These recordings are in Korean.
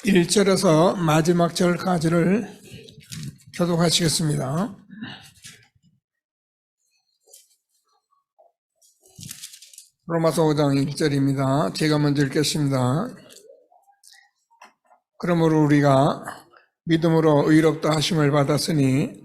1절에서 마지막 절까지를 교독하시겠습니다. 로마서 5장 1절입니다. 제가 먼저 읽겠습니다. 그러므로 우리가 믿음으로 의롭다 하심을 받았으니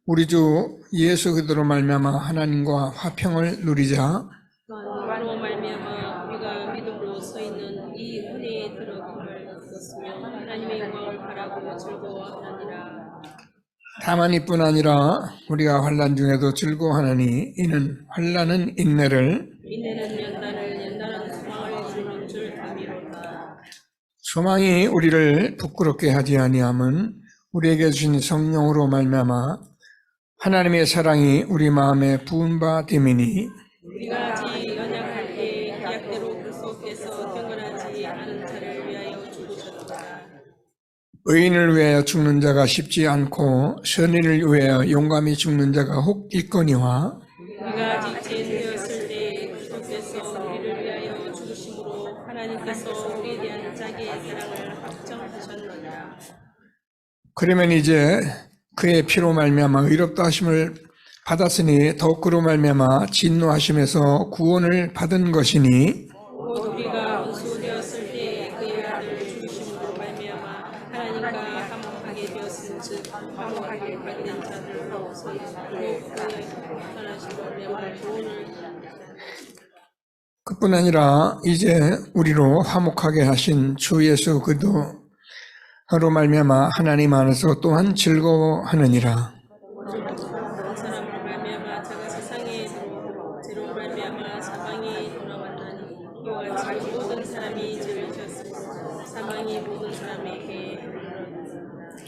우리 주 예수 그리스도로 말미암아 하나님과 화평을 누리자. 그로 말미암아 우리가 믿음으로 서 있는 이 은혜에 들어감을 얻었으며 하나님의 영광을 바라고 즐거워하느니라. 다만 이뿐 아니라 우리가 환난 중에도 즐거워하느니 이는 환난은 인내를, 인내는 연단을, 연단은 소망을 주는 줄 알미로다. 소망이 우리를 부끄럽게 하지 아니함은 우리에게 주신 성령으로 말미암아 하나님의 사랑이 우리 마음에 부은 바 됨이니 우리가 아직 연약할 때 약대로 그리스도께서 경건하지 않은 자를 위하여 죽으셨도다. 의인을 위하여 죽는 자가 쉽지 않고 선인을 위하여 용감히 죽는 자가 혹 있거니와 우리가 아직 죄인되었을 때 그리스도께서 우리를 위하여 죽으심으로 하나님께서 우리에 대한 자기의 사랑을 확정하셨느니라. 그러면 이제 그의 피로 말미암아 의롭다 하심을 받았으니 더욱 그로 말미암아 진노하심에서 구원을 받은 것이니 곧 우리가 원수되었을 때 그의 아들 죽으심으로 말미암아 하나님과 화목하게 되었은즉 화목하게 된 자들로서 그의 편하심으로 말미암아 구원을 그뿐 아니라 이제 우리로 화목하게 하신 주 예수 그리스도로 말미암아 하나님 안에서 또한 즐거워하느니라. 사람으로 말미암아 자가 세상에 들어오고 죄로 말미암아 사망이 돌아왔나니 이와 같이 모든 사람이 죄를 지었으므로 사망이 모든 사람에게 이르렀느니라.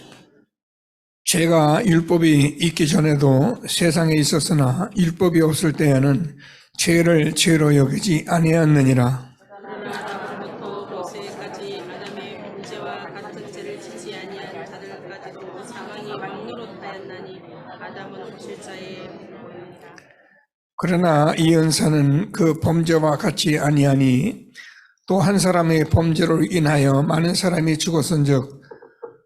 죄가 율법이 있기 전에도 세상에 있었으나 율법이 없을 때에는 죄를 죄로 여기지 아니하였느니라. 그러나 아브라함부터 모세까지 아담의 범죄와 같은 죄를 짓지 아니한 자들까지도 사망이 왕노릇하였나니 아담은 실자에 보이니라. 그러나 이 은사는 그 범죄와 같이 아니하니 또 한 사람의 범죄로 인하여 많은 사람이 죽었은즉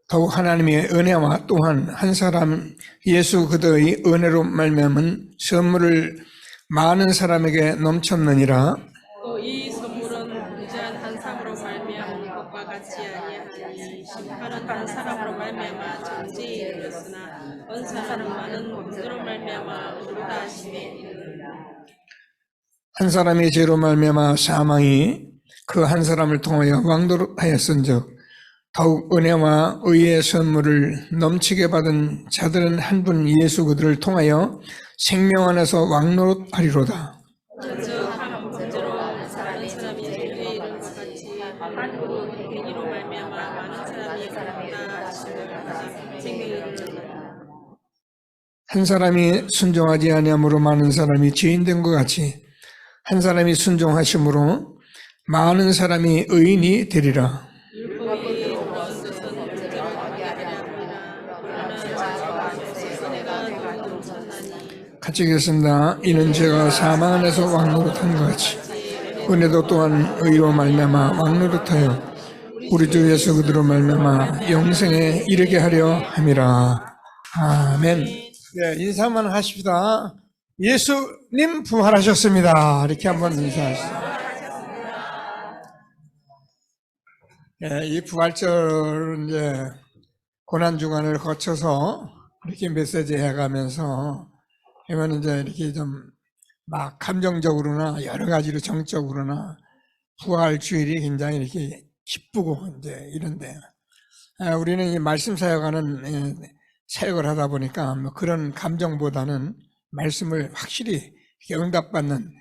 더욱 하나님의 은혜와 또한 한 사람 예수 그리스도의 은혜로 말미암은 선물을 많은 사람에게 넘쳤느니라. 또 이 선물은 무지한 한 사람으로 말미암은 것과 같이 아니하니 심판은 한 사람으로 말미암아 정죄에 이르렀으나 언사하는 많은 범죄로 말미암아 의롭다 하심에 이르느니라. 한 사람의 죄로 말미암아 사망이 그 한 사람을 통하여 왕노릇하였은즉 더욱 은혜와 의의 선물을 넘치게 받은 자들은 한 분 예수 그들을 통하여 생명 안에서 왕노릇하리로다. 즉 한 범죄로 다른 사람이 죄에 이른 것 같이 한 분은 행위로 말미암아 많은 사람이 의롭다 하심을 받아 생명에 이르렀느니라. 한 사람이 순종하지 아니함으로 많은 사람이 죄인된 것 같이 한 사람이 순종하심으로 많은 사람이 의인이 되리라. 율법이 들어온 것은 문제로 하게 하려 함이라. 그러나 죄가 없어서 내가 너무 넘쳤나니 같이 읽겠습니다. 이는 죄가 사망 안에서 왕노릇한 것 같이 은혜도 또한 의로 말미암아 왕노릇하여 우리 주 예수 그리스도로 말미암아 영생에 이르게 하려 함이라. 아멘. 네, 인사만 하십시다. 예수님 부활하셨습니다. 이렇게 한번 인사하시죠. 네, 이 부활절은 이제 고난 주간을 거쳐서 이렇게 메시지 해가면서 하면 이제 이렇게 좀 막 감정적으로나 여러 가지로 정적으로나 부활 주일이 굉장히 이렇게 기쁘고 이제 이런데 우리는 이 말씀 사역하는 사역을 하다 보니까 뭐 그런 감정보다는 말씀을 확실히 이렇게 응답받는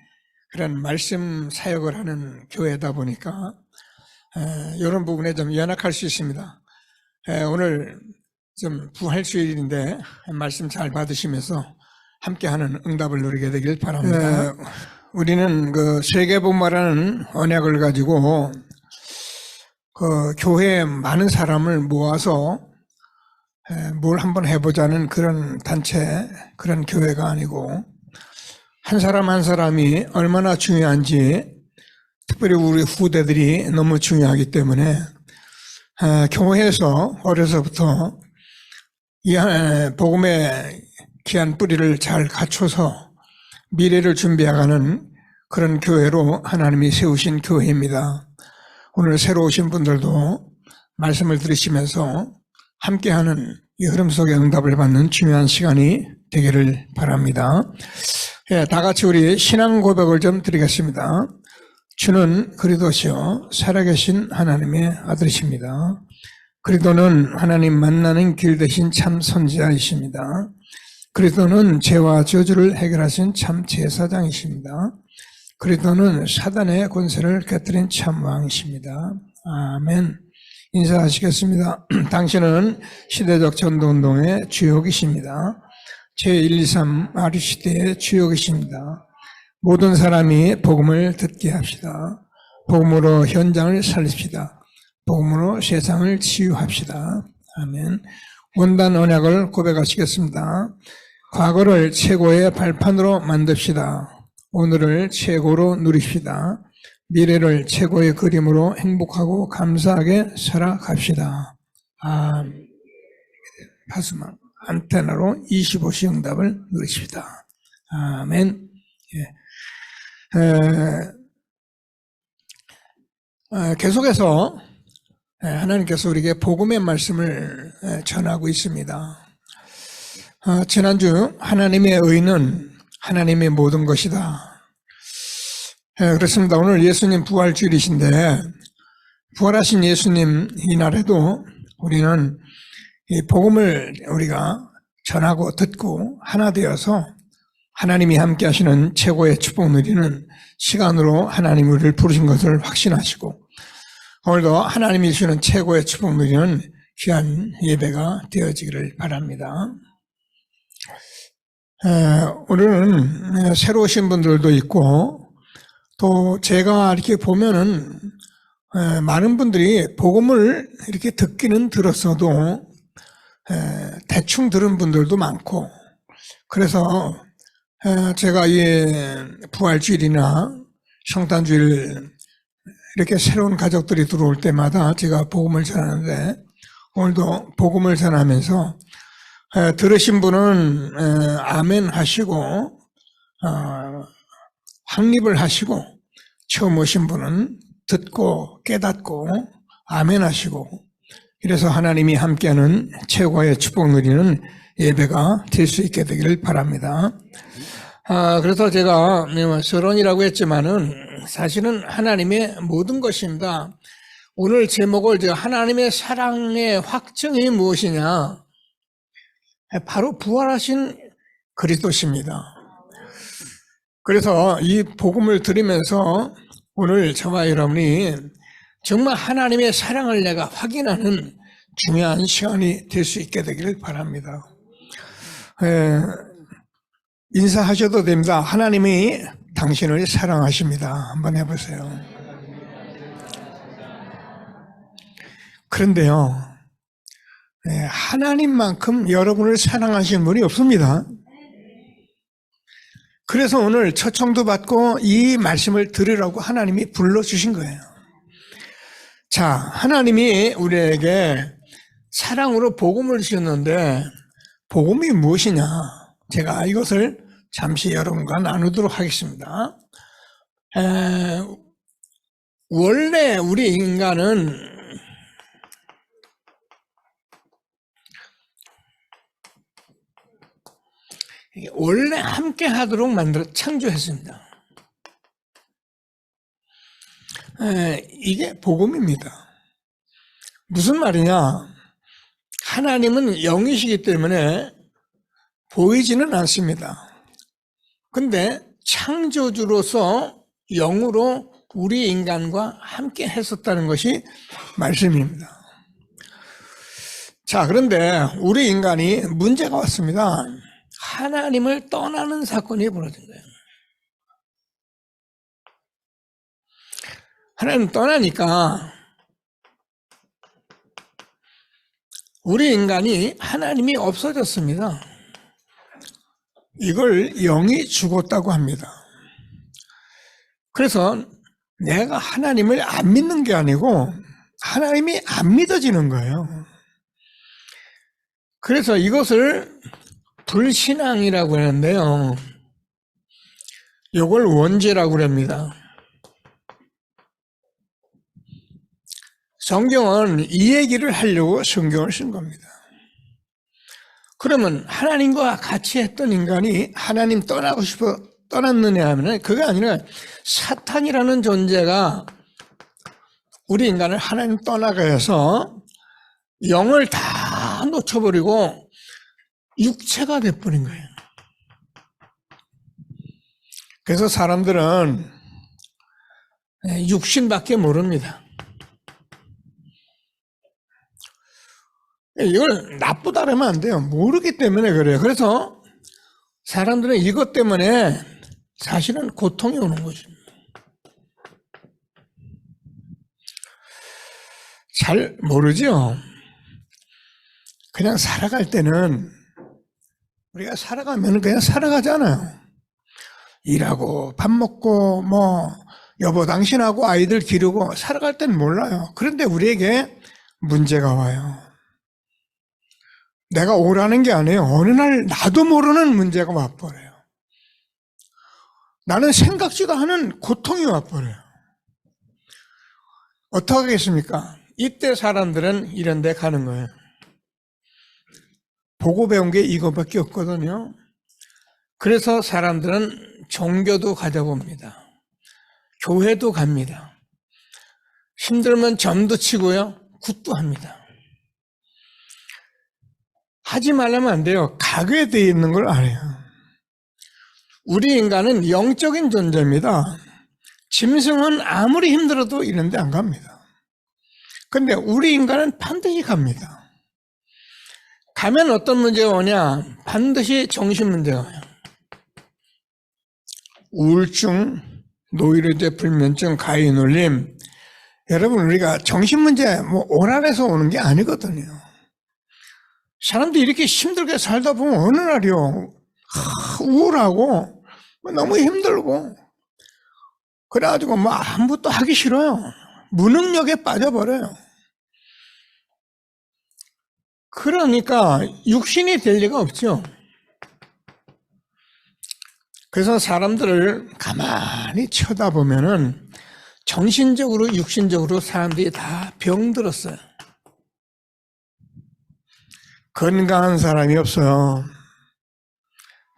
그런 말씀 사역을 하는 교회다 보니까 이런 부분에 좀 연약할 수 있습니다. 오늘 좀 부활 주일인데 말씀 잘 받으시면서 함께하는 응답을 누리게 되길 바랍니다. 우리는 그 세계복음화라는 언약을 가지고 그 교회에 많은 사람을 모아서 뭘 한번 해보자는 그런 단체, 그런 교회가 아니고 한 사람 한 사람이 얼마나 중요한지 특별히 우리 후대들이 너무 중요하기 때문에 교회에서 어려서부터 이 복음의 귀한 뿌리를 잘 갖춰서 미래를 준비해가는 그런 교회로 하나님이 세우신 교회입니다. 오늘 새로 오신 분들도 말씀을 들으시면서 함께하는 이 흐름 속의 응답을 받는 중요한 시간이 되기를 바랍니다. 다 같이 우리 신앙 고백을 좀 드리겠습니다. 주는 그리스도시요 살아계신 하나님의 아들이십니다. 그리스도는 하나님 만나는 길 되신 참 선지자이십니다. 그리스도는 죄와 저주를 해결하신 참 제사장이십니다. 그리스도는 사단의 권세를 깨뜨린 참 왕이십니다. 아멘. 인사하시겠습니다. 당신은 시대적 전도운동의 주역이십니다. 제1, 2, 3 아류시대의 주역이십니다. 모든 사람이 복음을 듣게 합시다. 복음으로 현장을 살립시다. 복음으로 세상을 치유합시다. 아멘. 원단 언약을 고백하시겠습니다. 과거를 최고의 발판으로 만듭시다. 오늘을 최고로 누립시다. 미래를 최고의 그림으로 행복하고 감사하게 살아갑시다. 파수망 안테나로 25시 응답을 누리십시다. 아멘. 계속해서 하나님께서 우리에게 복음의 말씀을 전하고 있습니다. 지난주 하나님의 의는 하나님의 모든 것이다. 그렇습니다. 오늘 예수님 부활주일이신데 부활하신 예수님 이날에도 우리는 이 복음을 우리가 전하고 듣고 하나 되어서 하나님이 함께 하시는 최고의 축복 누리는 시간으로 하나님이 우리를 부르신 것을 확신하시고 오늘도 하나님이 주시는 최고의 축복 누리는 귀한 예배가 되어지기를 바랍니다. 오늘은 새로 오신 분들도 있고 또 제가 이렇게 보면은 많은 분들이 복음을 이렇게 듣기는 들었어도 대충 들은 분들도 많고 그래서 제가 이 부활주일이나 성탄주일 이렇게 새로운 가족들이 들어올 때마다 제가 복음을 전하는데 오늘도 복음을 전하면서 들으신 분은 아멘 하시고 확립을 하시고 처음 오신 분은 듣고 깨닫고 아멘 하시고 이래서 하나님이 함께하는 최고의 축복 누리는 예배가 될 수 있게 되기를 바랍니다. 그래서 제가 서론이라고 했지만은 사실은 하나님의 모든 것입니다. 오늘 제목을 하나님의 사랑의 확증이 무엇이냐? 바로 부활하신 그리스도십니다. 그래서 이 복음을 들으면서 오늘 저와 여러분이 정말 하나님의 사랑을 내가 확인하는 중요한 시간이 될 수 있게 되기를 바랍니다. 인사하셔도 됩니다. 하나님이 당신을 사랑하십니다. 한번 해보세요. 그런데요, 하나님만큼 여러분을 사랑하시는 분이 없습니다. 그래서 오늘 초청도 받고 이 말씀을 들으라고 하나님이 불러주신 거예요. 자, 하나님이 우리에게 사랑으로 복음을 주셨는데 복음이 무엇이냐? 제가 이것을 잠시 여러분과 나누도록 하겠습니다. 원래 우리 인간은 원래 함께 하도록 창조했습니다. 이게 복음입니다. 무슨 말이냐? 하나님은 영이시기 때문에 보이지는 않습니다. 근데 창조주로서 영으로 우리 인간과 함께 했었다는 것이 말씀입니다. 자, 그런데 우리 인간이 문제가 왔습니다. 하나님을 떠나는 사건이 벌어진 거예요. 하나님 떠나니까 우리 인간이 하나님이 없어졌습니다. 이걸 영이 죽었다고 합니다. 그래서 내가 하나님을 안 믿는 게 아니고 하나님이 안 믿어지는 거예요. 그래서 이것을 불신앙이라고 하는데요. 이걸 원죄라고 합니다. 성경은 이 얘기를 하려고 성경을 쓴 겁니다. 그러면 하나님과 같이 했던 인간이 하나님 떠나고 싶어 떠났느냐 하면 그게 아니라 사탄이라는 존재가 우리 인간을 하나님 떠나게 해서 영을 다 놓쳐버리고 육체가 돼버린 거예요. 그래서 사람들은 육신밖에 모릅니다. 이걸 나쁘다 그러면 안 돼요. 모르기 때문에 그래요. 그래서 사람들은 이것 때문에 사실은 고통이 오는 것입니다. 잘 모르죠? 그냥 살아갈 때는 우리가 살아가면 그냥 살아가잖아요. 일하고 밥 먹고 여보 당신하고 아이들 기르고 살아갈 때는 몰라요. 그런데 우리에게 문제가 와요. 내가 오라는 게 아니에요. 어느 날 나도 모르는 문제가 와버려요. 나는 생각지도 않은 고통이 와버려요. 어떻게 하겠습니까? 이때 사람들은 이런 데 가는 거예요. 보고 배운 게 이거밖에 없거든요. 그래서 사람들은 종교도 가져봅니다. 교회도 갑니다. 힘들면 점도 치고요. 굿도 합니다. 하지 말라면 안 돼요. 가게 되어 있는 걸 안 해요. 우리 인간은 영적인 존재입니다. 짐승은 아무리 힘들어도 이런 데 안 갑니다. 근데 우리 인간은 반드시 갑니다. 가면 어떤 문제가 오냐? 반드시 정신 문제가 와요. 우울증, 노이로제 불면증, 가위눌림. 여러분 우리가 정신 문제 오랄해서 오는 게 아니거든요. 사람들이 이렇게 힘들게 살다 보면 어느 날이요. 우울하고 너무 힘들고 그래가지고 아무것도 하기 싫어요. 무능력에 빠져버려요. 그러니까 육신이 될 리가 없죠. 그래서 사람들을 가만히 쳐다보면은 정신적으로 육신적으로 사람들이 다 병들었어요. 건강한 사람이 없어요.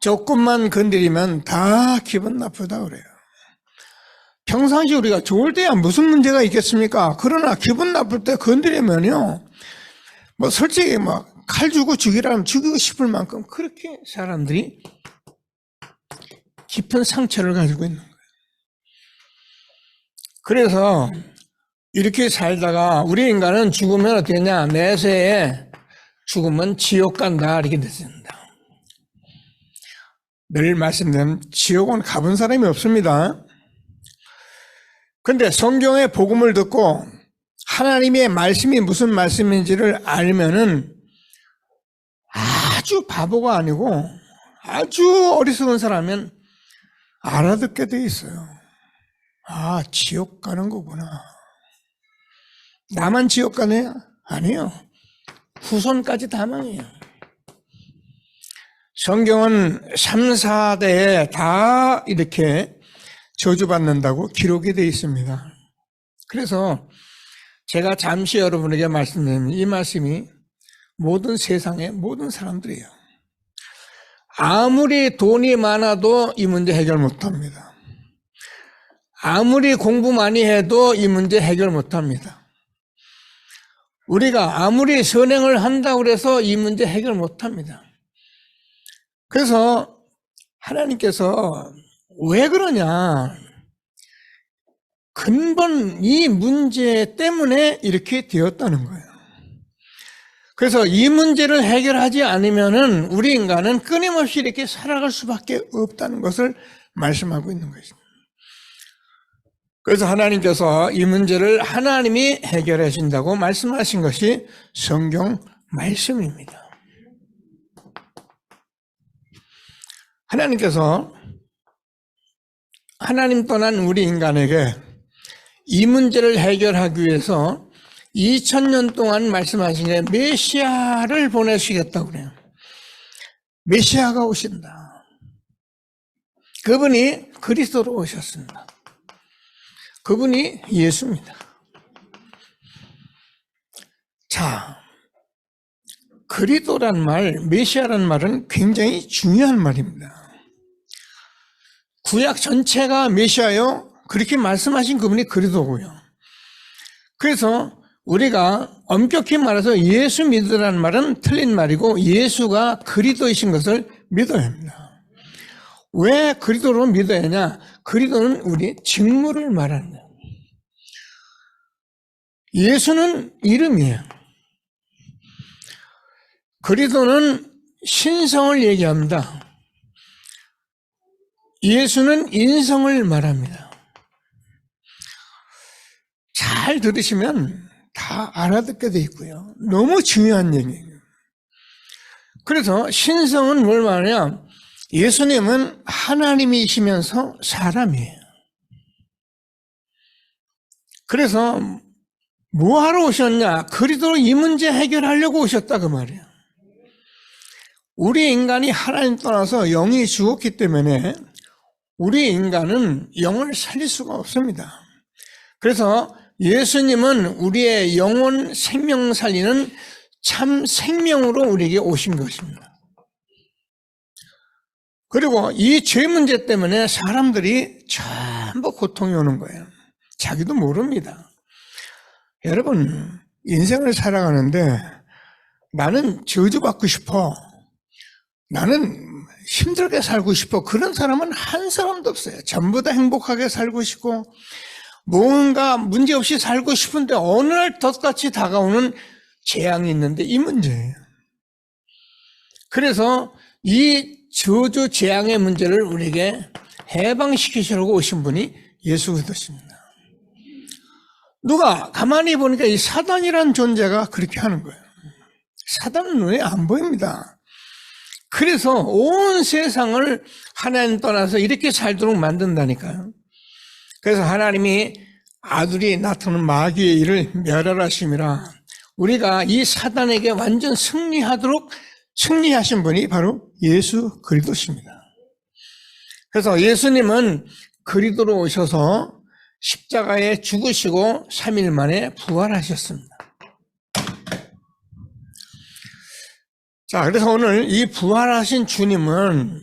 조금만 건드리면 다 기분 나쁘다 그래요. 평상시 우리가 좋을 때야 무슨 문제가 있겠습니까? 그러나 기분 나쁠 때 건드리면요. 솔직히 칼 주고 죽이라면 죽이고 싶을 만큼 그렇게 사람들이 깊은 상처를 가지고 있는 거예요. 그래서 이렇게 살다가 우리 인간은 죽으면 어떻게 되냐? 내세에 죽으면 지옥 간다 이렇게 됐습니다. 늘 말씀드린 지옥은 가본 사람이 없습니다. 근데 성경의 복음을 듣고 하나님의 말씀이 무슨 말씀인지를 알면은 아주 바보가 아니고 아주 어리석은 사람은 알아듣게 돼 있어요. 아, 지옥 가는 거구나. 나만 지옥 가네? 아니요. 후손까지 다 망해요. 성경은 3, 4대에 다 이렇게 저주받는다고 기록이 되어 있습니다. 그래서 제가 잠시 여러분에게 말씀드리면 이 말씀이 모든 세상의 모든 사람들이에요. 아무리 돈이 많아도 이 문제 해결 못합니다. 아무리 공부 많이 해도 이 문제 해결 못합니다. 우리가 아무리 선행을 한다고 해서 이 문제 해결 못합니다. 그래서 하나님께서 왜 그러냐? 근본 이 문제 때문에 이렇게 되었다는 거예요. 그래서 이 문제를 해결하지 않으면은 우리 인간은 끊임없이 이렇게 살아갈 수밖에 없다는 것을 말씀하고 있는 것입니다. 그래서 하나님께서 이 문제를 하나님이 해결해 준다고 말씀하신 것이 성경 말씀입니다. 하나님께서 하나님 떠난 우리 인간에게 이 문제를 해결하기 위해서 2000년 동안 말씀하신 게 메시아를 보내시겠다고 그래요. 메시아가 오신다. 그분이 그리스도로 오셨습니다. 그분이 예수입니다. 자, 그리스도란 말, 메시아란 말은 굉장히 중요한 말입니다. 구약 전체가 메시아요. 그렇게 말씀하신 그분이 그리스도고요. 그래서 우리가 엄격히 말해서 예수 믿으라는 말은 틀린 말이고 예수가 그리스도이신 것을 믿어야 합니다. 왜 그리스도로 믿어야 하냐? 그리스도는 우리 직무를 말하는 거예요. 예수는 이름이에요. 그리스도는 신성을 얘기합니다. 예수는 인성을 말합니다. 잘 들으시면 다 알아듣게 돼 있고요. 너무 중요한 얘기예요. 그래서 신성은 뭘 말하냐? 예수님은 하나님이시면서 사람이에요. 그래서 뭐하러 오셨냐? 그리스도로 이 문제 해결하려고 오셨다 그 말이에요. 우리 인간이 하나님 떠나서 영이 죽었기 때문에 우리 인간은 영을 살릴 수가 없습니다. 그래서 예수님은 우리의 영혼 생명 살리는 참 생명으로 우리에게 오신 것입니다. 그리고 이 죄 문제 때문에 사람들이 전부 고통이 오는 거예요. 자기도 모릅니다. 여러분, 인생을 살아가는데 나는 저주받고 싶어. 나는 힘들게 살고 싶어. 그런 사람은 한 사람도 없어요. 전부 다 행복하게 살고 싶고 뭔가 문제없이 살고 싶은데 어느 날 덫같이 다가오는 재앙이 있는데 이 문제예요. 그래서 이 저주 재앙의 문제를 우리에게 해방시키시려고 오신 분이 예수 그리스도십니다. 누가 가만히 보니까 이 사단이라는 존재가 그렇게 하는 거예요. 사단은 눈에 안 보입니다. 그래서 온 세상을 하나님 떠나서 이렇게 살도록 만든다니까요. 그래서 하나님이 아들이 나타난 마귀의 일을 멸하라심이라 우리가 이 사단에게 완전 승리하신 분이 바로 예수 그리스도십니다. 그래서 예수님은 그리스도로 오셔서 십자가에 죽으시고 3일 만에 부활하셨습니다. 자, 그래서 오늘 이 부활하신 주님은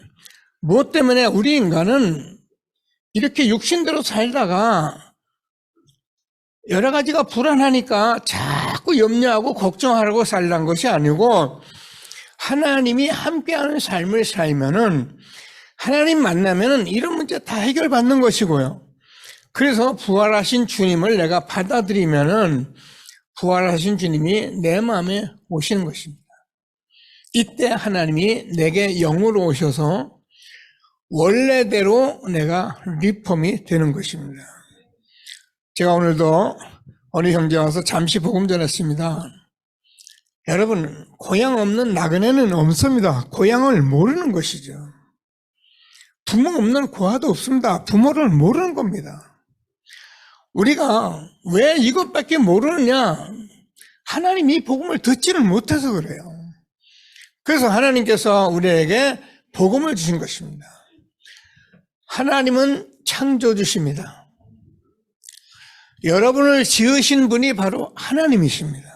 무엇 때문에 우리 인간은 이렇게 육신대로 살다가 여러 가지가 불안하니까 자꾸 염려하고 걱정하려고 살란 것이 아니고 하나님이 함께하는 삶을 살면은 하나님 만나면은 이런 문제 다 해결받는 것이고요. 그래서 부활하신 주님을 내가 받아들이면은 부활하신 주님이 내 마음에 오시는 것입니다. 이때 하나님이 내게 영으로 오셔서 원래대로 내가 리폼이 되는 것입니다. 제가 오늘도 어느 형제 와서 잠시 복음 전했습니다. 여러분, 고향 없는 나그네는 없습니다. 고향을 모르는 것이죠. 부모 없는 고아도 없습니다. 부모를 모르는 겁니다. 우리가 왜 이것밖에 모르느냐? 하나님 이 복음을 듣지를 못해서 그래요. 그래서 하나님께서 우리에게 복음을 주신 것입니다. 하나님은 창조주십니다. 여러분을 지으신 분이 바로 하나님이십니다.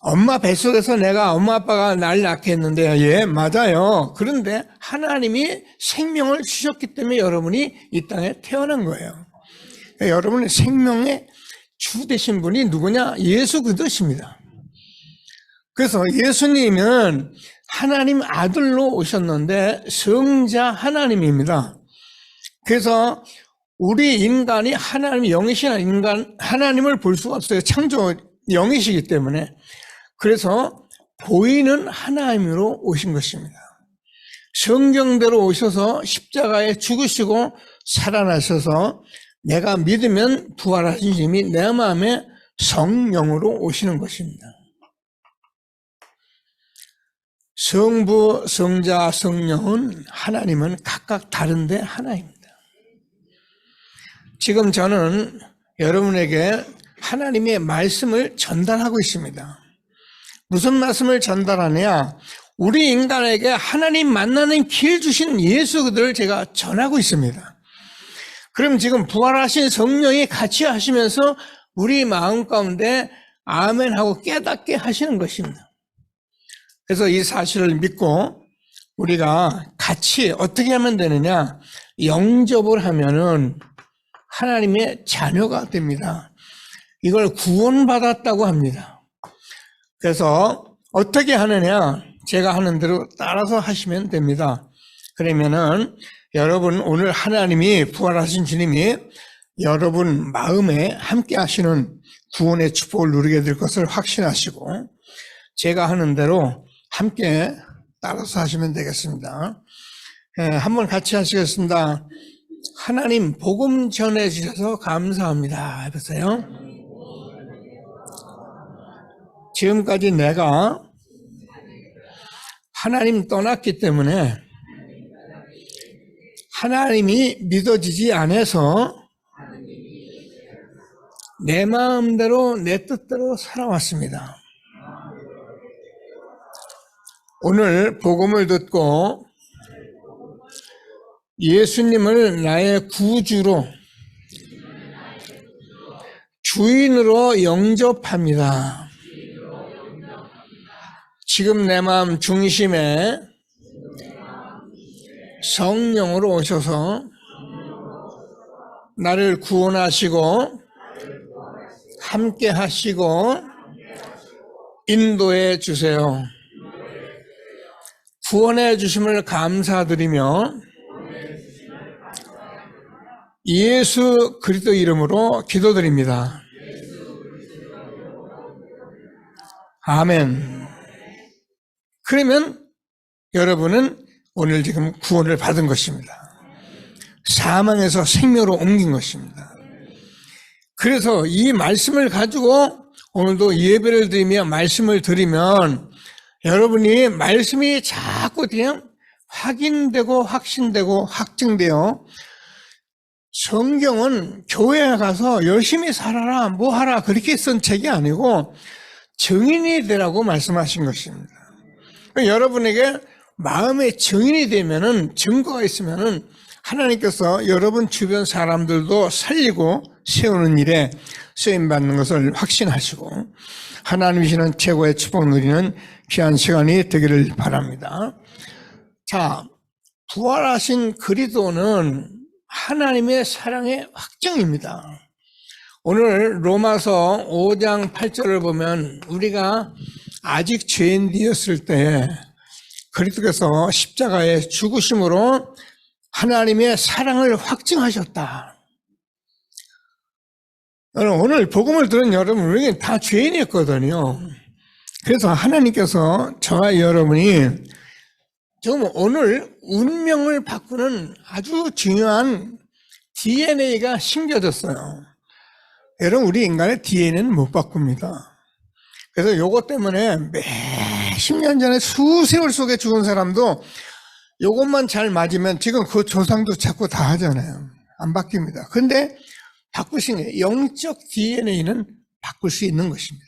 엄마 뱃속에서 내가 엄마 아빠가 날 낳게 했는데 예, 맞아요. 그런데 하나님이 생명을 주셨기 때문에 여러분이 이 땅에 태어난 거예요. 여러분의 생명의 주 되신 분이 누구냐? 예수 그리스도십니다. 그래서 예수님은 하나님 아들로 오셨는데 성자 하나님입니다. 그래서 우리 인간이 하나님 영이신 인간 하나님을 볼 수가 없어요. 창조 영이시기 때문에. 그래서 보이는 하나님으로 오신 것입니다. 성경대로 오셔서 십자가에 죽으시고 살아나셔서 내가 믿으면 부활하신 주님이 내 마음에 성령으로 오시는 것입니다. 성부, 성자, 성령은 하나님은 각각 다른데 하나입니다. 지금 저는 여러분에게 하나님의 말씀을 전달하고 있습니다. 무슨 말씀을 전달하냐? 우리 인간에게 하나님 만나는 길 주신 예수 그들을 제가 전하고 있습니다. 그럼 지금 부활하신 성령이 같이 하시면서 우리 마음 가운데 아멘하고 깨닫게 하시는 것입니다. 그래서 이 사실을 믿고 우리가 같이 어떻게 하면 되느냐? 영접을 하면은 하나님의 자녀가 됩니다. 이걸 구원받았다고 합니다. 그래서 어떻게 하느냐? 제가 하는 대로 따라서 하시면 됩니다. 그러면은 여러분 오늘 하나님이 부활하신 주님이 여러분 마음에 함께 하시는 구원의 축복을 누리게 될 것을 확신하시고 제가 하는 대로 함께 따라서 하시면 되겠습니다. 한번 같이 하시겠습니다. 하나님 복음 전해주셔서 감사합니다. 해보세요. 지금까지 내가 하나님 떠났기 때문에 하나님이 믿어지지 않아서 내 마음대로 내 뜻대로 살아왔습니다. 오늘 복음을 듣고 예수님을 나의 구주로 주인으로 영접합니다. 지금 내 마음 중심에 성령으로 오셔서 나를 구원하시고 함께 하시고 인도해 주세요. 구원해 주심을 감사드리며 예수 그리스도 이름으로 기도드립니다. 아멘. 그러면 여러분은 오늘 지금 구원을 받은 것입니다. 사망에서 생명으로 옮긴 것입니다. 그래서 이 말씀을 가지고 오늘도 예배를 드리며 말씀을 드리면 여러분이 말씀이 자꾸 그냥 확인되고 확신되고 확증되어 성경은 교회에 가서 열심히 살아라 뭐하라 그렇게 쓴 책이 아니고 증인이 되라고 말씀하신 것입니다. 여러분에게 마음의 증인이 되면은 증거가 있으면은 하나님께서 여러분 주변 사람들도 살리고 세우는 일에 쓰임받는 것을 확신하시고 하나님이시는 최고의 축복 누리는 귀한 시간이 되기를 바랍니다. 자, 부활하신 그리스도는 하나님의 사랑의 확정입니다. 오늘 로마서 5장 8절을 보면 우리가 아직 죄인되었을 때 그리스도께서 십자가에 죽으심으로 하나님의 사랑을 확증하셨다. 오늘 복음을 들은 여러분 우리는 다 죄인이었거든요. 그래서 하나님께서 저와 여러분이 지금 오늘 운명을 바꾸는 아주 중요한 DNA가 심겨졌어요. 여러분 우리 인간의 DNA는 못 바꿉니다. 그래서 요것 때문에 몇십 년 전에 수세월 속에 죽은 사람도 요것만 잘 맞으면 지금 그 조상도 자꾸 다 하잖아요. 안 바뀝니다. 근데 바꾸신 게 영적 DNA는 바꿀 수 있는 것입니다.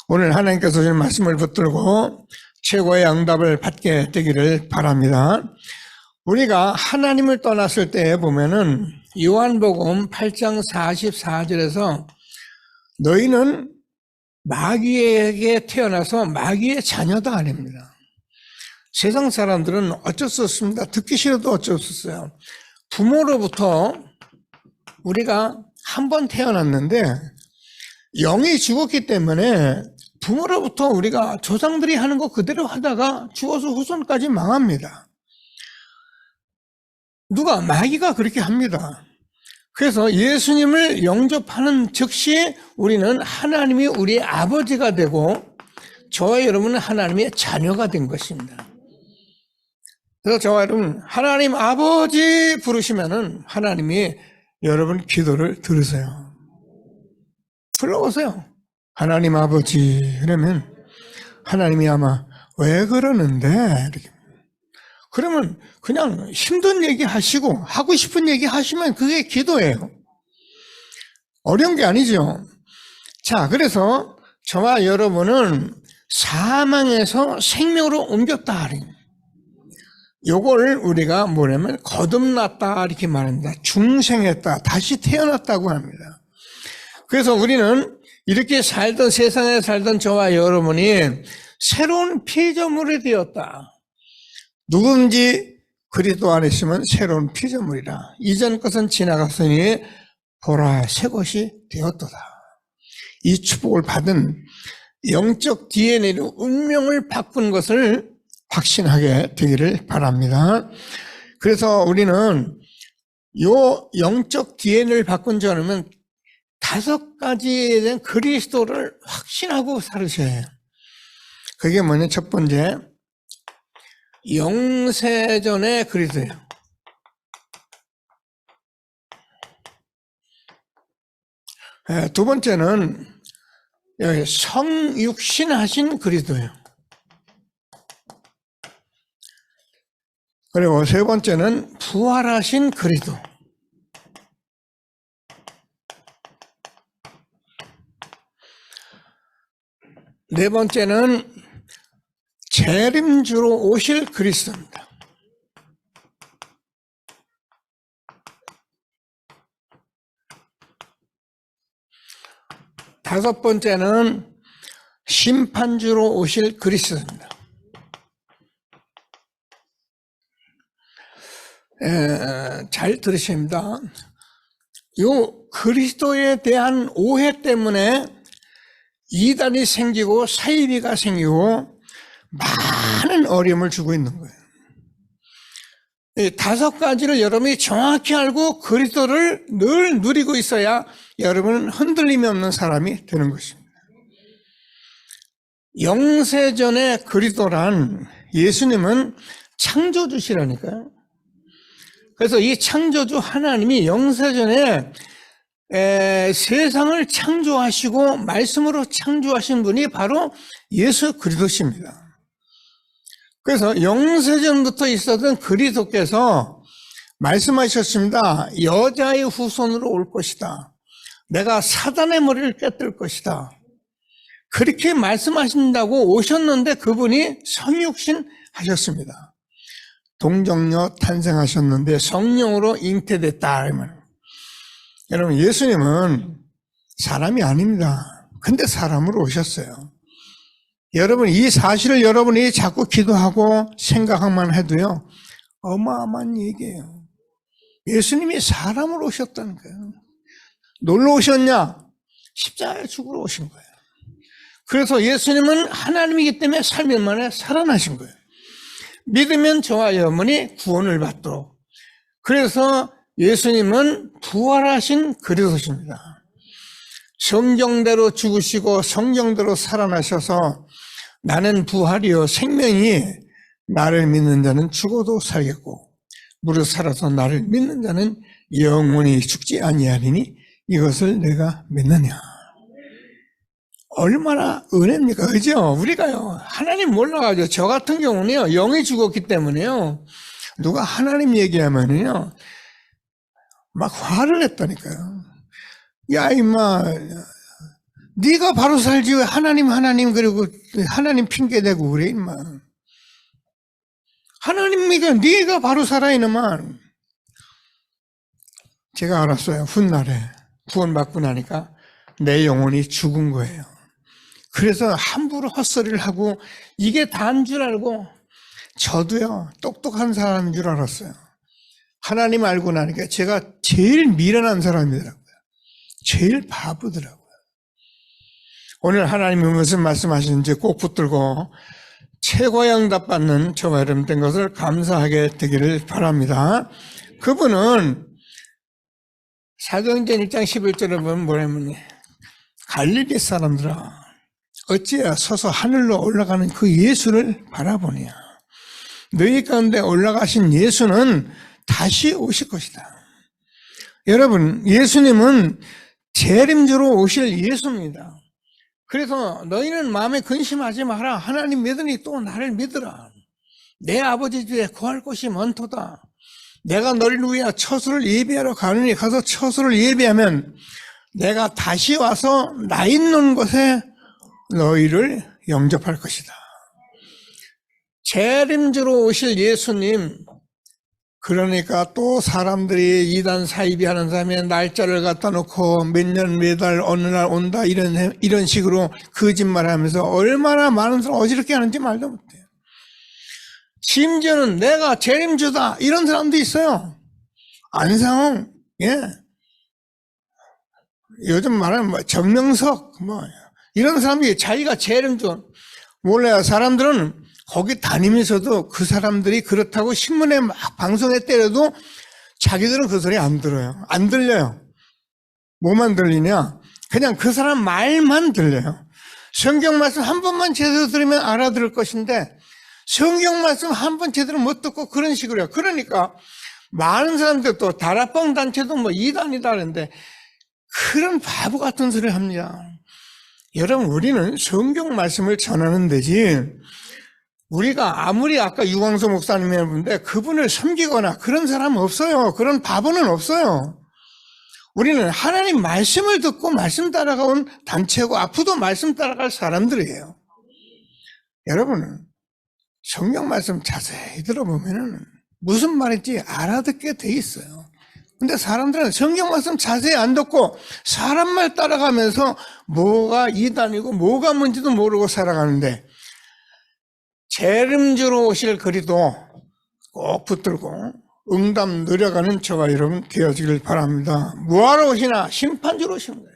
오늘 하나님께서 주신 말씀을 붙들고 최고의 응답을 받게 되기를 바랍니다. 우리가 하나님을 떠났을 때 보면은 요한복음 8장 44절에서 너희는 마귀에게 태어나서 마귀의 자녀도 아닙니다. 세상 사람들은 어쩔 수 없습니다. 듣기 싫어도 어쩔 수 없어요. 부모로부터 우리가 한 번 태어났는데 영이 죽었기 때문에 부모로부터 우리가 조상들이 하는 거 그대로 하다가 죽어서 후손까지 망합니다. 누가? 마귀가 그렇게 합니다. 그래서 예수님을 영접하는 즉시 우리는 하나님이 우리의 아버지가 되고 저와 여러분은 하나님의 자녀가 된 것입니다. 그래서 저와 여러분 하나님 아버지 부르시면은 하나님이 여러분 기도를 들으세요. 불러보세요. 하나님 아버지 그러면 하나님이 아마 왜 그러는데 이렇게. 그러면 그냥 힘든 얘기 하시고 하고 싶은 얘기 하시면 그게 기도예요. 어려운 게 아니죠. 자, 그래서 저와 여러분은 사망에서 생명으로 옮겼다. 요걸 우리가 뭐냐면 거듭났다 이렇게 말합니다. 중생했다. 다시 태어났다고 합니다. 그래서 우리는 이렇게 살던 세상에 살던 저와 여러분이 새로운 피조물이 되었다. 누군지 그리스도 안에 있으면 새로운 피조물이라. 이전 것은 지나갔으니 보라 새 것이 되었도다. 이 축복을 받은 영적 DNA로 운명을 바꾼 것을 확신하게 되기를 바랍니다. 그래서 우리는 요 영적 DNA를 바꾼 자는 5가지에 대한 그리스도를 확신하고 살으셔야 해요. 그게 뭐냐? 첫 번째, 영세전의 그리스도예요. 두 번째는 성육신하신 그리스도예요. 그리고 세 번째는 부활하신 그리스도. 네 번째는 재림주로 오실 그리스도입니다. 다섯 번째는 심판주로 오실 그리스도입니다. 잘 들으십니다. 요 그리스도에 대한 오해 때문에 이단이 생기고 사이비가 생기고 많은 어려움을 주고 있는 거예요. 이 5가지를 여러분이 정확히 알고 그리스도를 늘 누리고 있어야 여러분은 흔들림이 없는 사람이 되는 것입니다. 영세전의 그리스도란 예수님은 창조주시라니까요. 그래서 이 창조주 하나님이 영세전에 세상을 창조하시고 말씀으로 창조하신 분이 바로 예수 그리스도십니다. 그래서 영세전부터 있었던 그리스도께서 말씀하셨습니다. 여자의 후손으로 올 것이다. 내가 사단의 머리를 깨뜨릴 것이다. 그렇게 말씀하신다고 오셨는데 그분이 성육신 하셨습니다. 동정녀 탄생하셨는데 성령으로 잉태됐다. 여러분, 예수님은 사람이 아닙니다. 근데 사람으로 오셨어요. 여러분, 이 사실을 여러분이 자꾸 기도하고 생각만 해도요, 어마어마한 얘기예요. 예수님이 사람으로 오셨다는 거예요. 놀러 오셨냐? 십자가에 죽으러 오신 거예요. 그래서 예수님은 하나님이기 때문에 3일 만에 살아나신 거예요. 믿으면 저와 여러분이 구원을 받도록. 그래서 예수님은 부활하신 그리스도십니다. 성경대로 죽으시고 성경대로 살아나셔서 나는 부활이요 생명이 나를 믿는 자는 죽어도 살겠고 무릇 살아서 나를 믿는 자는 영원히 죽지 아니하리니 이것을 내가 믿느냐. 얼마나 은혜입니까? 그죠? 우리가요, 하나님 몰라가지고, 저 같은 경우는요, 영이 죽었기 때문에요, 누가 하나님 얘기하면은요, 막 화를 냈다니까요. 야, 임마, 네가 바로 살지, 왜 하나님, 그리고 하나님 핑계대고 그래, 임마. 하나님이니까 네가 바로 살아, 이놈아. 제가 알았어요. 훗날에 구원받고 나니까 내 영혼이 죽은 거예요. 그래서 함부로 헛소리를 하고 이게 다인 줄 알고 저도요 똑똑한 사람인 줄 알았어요. 하나님 알고 나니까 제가 제일 미련한 사람이더라고요. 제일 바보더라고요. 오늘 하나님이 무슨 말씀하시는지 꼭 붙들고 최고의 응답 받는 저와 여러분 된 것을 감사하게 되기를 바랍니다. 그분은 사도행전 1장 11절에 보면 뭐냐면 갈릴리 사람들아 어찌야 서서 하늘로 올라가는 그 예수를 바라보냐. 너희 가운데 올라가신 예수는 다시 오실 것이다. 여러분, 예수님은 재림주로 오실 예수입니다. 그래서 너희는 마음에 근심하지 마라. 하나님 믿으니 또 나를 믿으라. 내 아버지 집에 구할 곳이 많도다. 내가 너를 위하여 처소를 예비하러 가느니 가서 처소를 예비하면 내가 다시 와서 나 있는 곳에 너희를 영접할 것이다. 재림주로 오실 예수님, 그러니까 또 사람들이 이단 사이비 하는 사람의 날짜를 갖다 놓고 몇 년, 몇 달, 어느 날 온다, 이런 식으로 거짓말 하면서 얼마나 많은 사람 어지럽게 하는지 말도 못해요. 심지어는 내가 재림주다, 이런 사람도 있어요. 안상홍, 요즘 말하면 뭐 정명석, 이런 사람들이 자기가 재림주, 몰라요. 사람들은 거기 다니면서도 그 사람들이 그렇다고 신문에 막 방송에 때려도 자기들은 그 소리 안 들어요. 안 들려요. 뭐만 들리냐? 그냥 그 사람 말만 들려요. 성경 말씀 한 번만 제대로 들으면 알아들을 것인데 성경 말씀 한 번 제대로 못 듣고 그런 식으로 해요. 그러니까 많은 사람들 또 다락방 단체도 뭐 이단이다 그러는데 그런 바보 같은 소리를 합니다. 여러분, 우리는 성경 말씀을 전하는 데지 우리가 아무리 아까 유광수 목사님이 했는데 그분을 섬기거나 그런 사람은 없어요. 그런 바보는 없어요. 우리는 하나님 말씀을 듣고 말씀 따라가온 단체고 앞으로도 말씀 따라갈 사람들이에요. 여러분은 성경 말씀 자세히 들어보면 무슨 말인지 알아듣게 돼 있어요. 근데 사람들은 성경 말씀 자세히 안 듣고 사람 말 따라가면서 뭐가 이단이고 뭐가 뭔지도 모르고 살아가는데 재림주로 오실 그리도 꼭 붙들고 응답 누려가는 저와 여러분 되어지길 바랍니다. 뭐하러 오시나? 심판주로 오시는 거예요.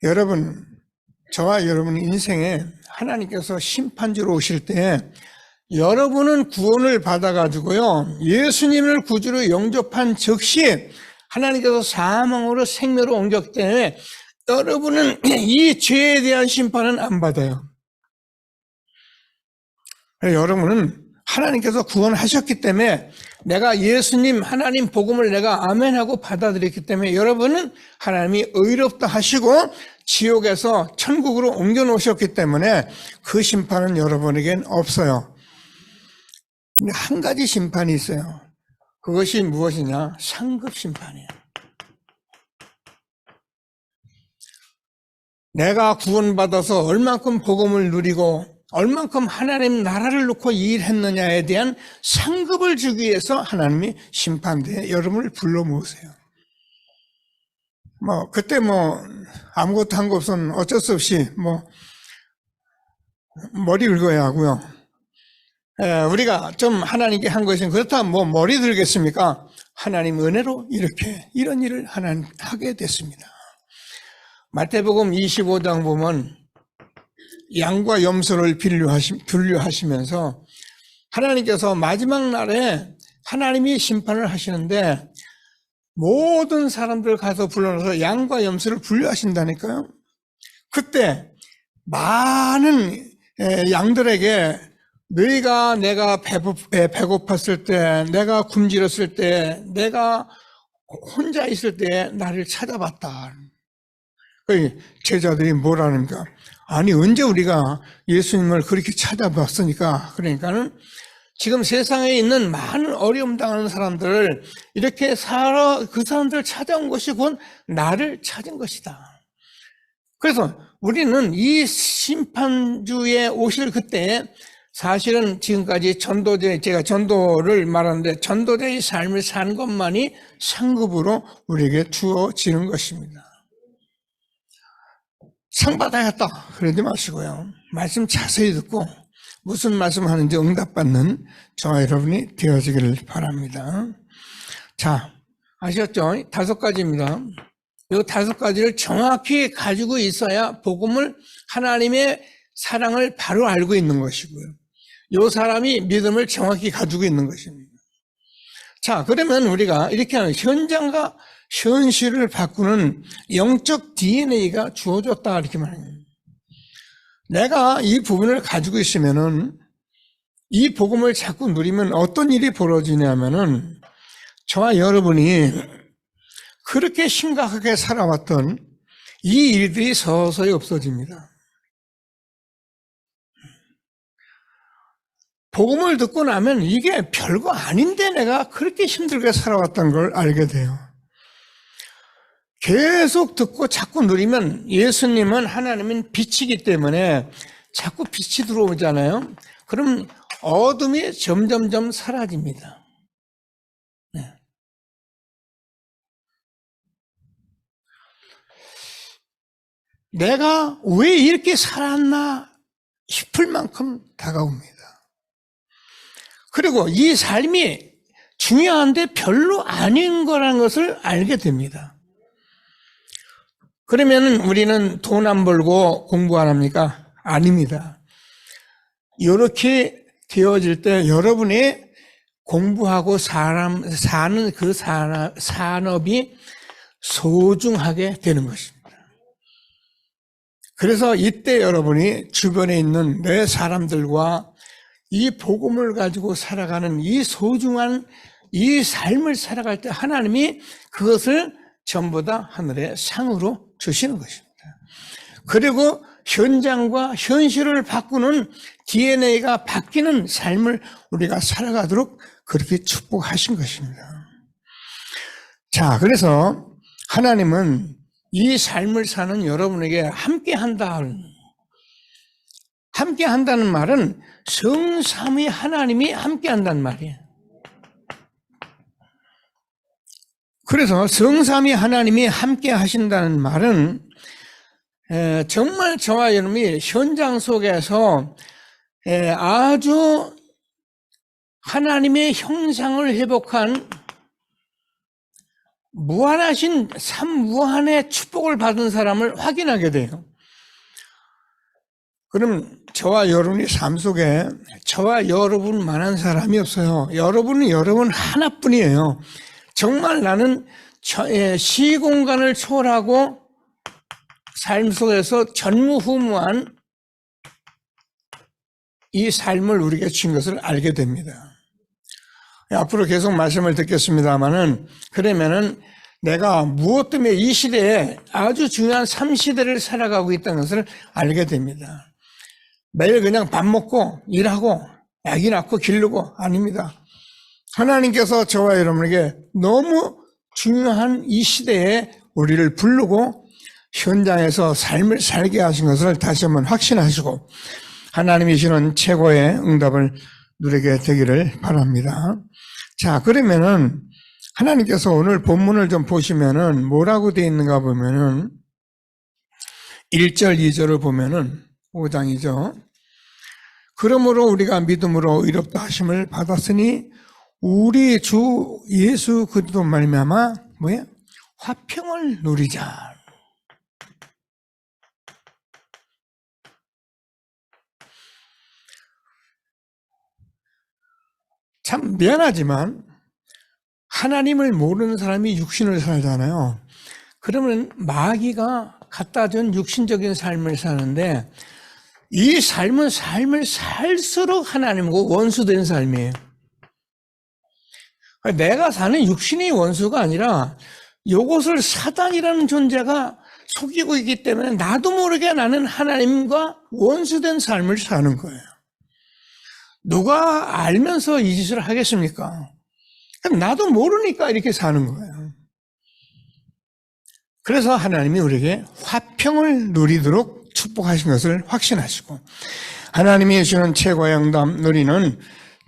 여러분, 저와 여러분 인생에 하나님께서 심판주로 오실 때 여러분은 구원을 받아가지고요, 예수님을 구주로 영접한 즉시 하나님께서 사망으로 생명으로 옮겼기 때문에 여러분은 이 죄에 대한 심판은 안 받아요. 여러분은 하나님께서 구원하셨기 때문에 내가 예수님 하나님 복음을 내가 아멘하고 받아들였기 때문에 여러분은 하나님이 의롭다 하시고 지옥에서 천국으로 옮겨 놓으셨기 때문에 그 심판은 여러분에겐 없어요. 근데 한 가지 심판이 있어요. 그것이 무엇이냐? 상급 심판이에요. 내가 구원받아서 얼만큼 복음을 누리고 얼만큼 하나님 나라를 놓고 일했느냐에 대한 상급을 주기 위해서 하나님이 심판대에 여러분을 불러 모으세요. 그때 아무것도 한 거 없으면 어쩔 수 없이 머리 긁어야 하고요. 우리가 좀 하나님께 한 것은 그렇다면 머리 들겠습니까? 하나님 은혜로 이런 일을 하나님 하게 됐습니다. 마태복음 25장 보면 양과 염소를 분류하시면서 하나님께서 마지막 날에 하나님이 심판을 하시는데 모든 사람들 가서 불러놔서 양과 염소를 분류하신다니까요. 그때 많은 양들에게 너희가 내가 배고팠을 때, 내가 굶주렸을 때, 내가 혼자 있을 때 나를 찾아봤다. 제자들이 뭐라는가? 아니, 언제 우리가 예수님을 그렇게 찾아봤으니까. 그러니까는 지금 세상에 있는 많은 어려움 당하는 사람들을 이렇게 그 사람들을 찾아온 것이 곧 나를 찾은 것이다. 그래서 우리는 이 심판주에 오실 그때 사실은 지금까지 제가 전도를 말하는데 전도자의 삶을 산 것만이 상급으로 우리에게 주어지는 것입니다. 상 받아야겠다 그러지 마시고요. 말씀 자세히 듣고 무슨 말씀하는지 응답받는 저와 여러분이 되어지기를 바랍니다. 자, 아셨죠? 5가지입니다. 이 5가지를 정확히 가지고 있어야 복음을 하나님의 사랑을 바로 알고 있는 것이고요. 이 사람이 믿음을 정확히 가지고 있는 것입니다. 자, 그러면 우리가 이렇게 하는 현장과 현실을 바꾸는 영적 DNA가 주어졌다 이렇게 말합니다. 내가 이 부분을 가지고 있으면은 이 복음을 자꾸 누리면 어떤 일이 벌어지냐면은 저와 여러분이 그렇게 심각하게 살아왔던 이 일들이 서서히 없어집니다. 복음을 듣고 나면 이게 별거 아닌데 내가 그렇게 힘들게 살아왔던 걸 알게 돼요. 계속 듣고 자꾸 누리면 예수님은 하나님은 빛이기 때문에 자꾸 빛이 들어오잖아요. 그럼 어둠이 점점점 사라집니다. 네. 내가 왜 이렇게 살았나 싶을 만큼 다가옵니다. 그리고 이 삶이 중요한데 별로 아닌 거라는 것을 알게 됩니다. 그러면 우리는 돈 안 벌고 공부 안 합니까? 아닙니다. 이렇게 되어질 때 여러분이 공부하고 사는 그 산업이 소중하게 되는 것입니다. 그래서 이때 여러분이 주변에 있는 내 사람들과 이 복음을 가지고 살아가는 이 소중한 이 삶을 살아갈 때 하나님이 그것을 전부 다 하늘의 상으로 주시는 것입니다. 그리고 현장과 현실을 바꾸는 DNA가 바뀌는 삶을 우리가 살아가도록 그렇게 축복하신 것입니다. 자, 그래서 하나님은 이 삶을 사는 여러분에게 함께 한다는 말은 성삼위 하나님이 함께 한다는 말이에요. 그래서 성삼위 하나님이 함께 하신다는 말은 정말 저와 여러분이 현장 속에서 아주 하나님의 형상을 회복한 무한하신 삼무한의 축복을 받은 사람을 확인하게 돼요. 그럼 저와 여러분의 삶 속에 저와 여러분만한 사람이 없어요. 여러분은 여러분 하나뿐이에요. 정말 나는 시공간을 초월하고 삶 속에서 전무후무한 이 삶을 우리에게 주신 것을 알게 됩니다. 앞으로 계속 말씀을 듣겠습니다만은 그러면은 내가 무엇 때문에 이 시대에 아주 중요한 3시대를 살아가고 있다는 것을 알게 됩니다. 매일 그냥 밥 먹고 일하고 아기 낳고 기르고 아닙니다. 하나님께서 저와 여러분에게 너무 중요한 이 시대에 우리를 부르고 현장에서 삶을 살게 하신 것을 다시 한번 확신하시고 하나님이 주는 최고의 응답을 누리게 되기를 바랍니다. 자, 그러면은 하나님께서 오늘 본문을 좀 보시면은 뭐라고 되어 있는가 보면은 1절, 2절을 보면은 5장이죠. 그러므로 우리가 믿음으로 의롭다 하심을 받았으니 우리 주 예수 그리스도 말미암아 뭐야? 화평을 누리자. 참 미안하지만 하나님을 모르는 사람이 육신을 살잖아요. 그러면 마귀가 갖다 준 육신적인 삶을 사는데 이 삶은 삶을 살수록 하나님과 원수된 삶이에요. 내가 사는 육신이 원수가 아니라 이것을 사단이라는 존재가 속이고 있기 때문에 나도 모르게 나는 하나님과 원수된 삶을 사는 거예요. 누가 알면서 이 짓을 하겠습니까? 나도 모르니까 이렇게 사는 거예요. 그래서 하나님이 우리에게 화평을 누리도록 축복하신 것을 확신하시고 하나님이 주시는 최고의 응답 누리는